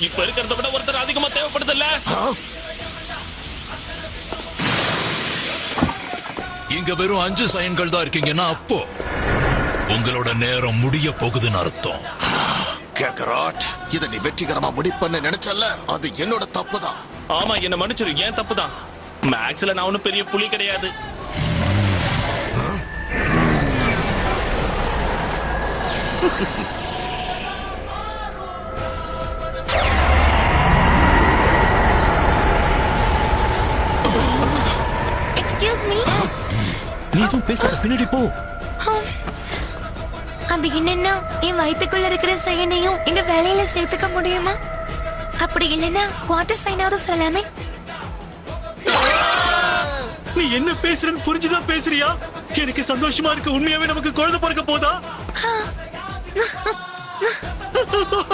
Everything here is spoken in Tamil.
இப்ப இருக்கிறத விட ஒருத்தர் அதிகமா தேவைப்படுது இல்ல? இங்க வெறும் 5 சயன்கள் தான் இருக்கீங்கன்னா அப்போ உங்களோட நேரம் முடிய போகுதுன்னு அர்த்தம். கேக்கராட், இதை நீ வெற்றிகரமா முடிப்பன்னு நினைச்சல, அது என்னோட தப்புதான். ஆமா, என்ன மன்னிச்சிரு, ஏன் தப்புதான். மேக்ஸ்ல நான் ஒன்னும் பெரிய புலி கிடையாது. Excuse me. நீ எதுவும் பேசாத, பின்னாடி போ. அது என்னன்னா, என் வயிற்றுக்குள்ள இருக்கிற சைனையும் இந்த வேலையில சேர்த்துக்க முடியுமா? அப்படி இல்லைன்னா குவார்டர் சைனாவது சொல்லலாமே. நீ என்ன பேசுறன்னு புரிஞ்சுதான் பேசுறியா? எனக்கு சந்தோஷமா இருக்கு. உண்மையாவே நமக்கு குழந்தை பிறக்க போதா?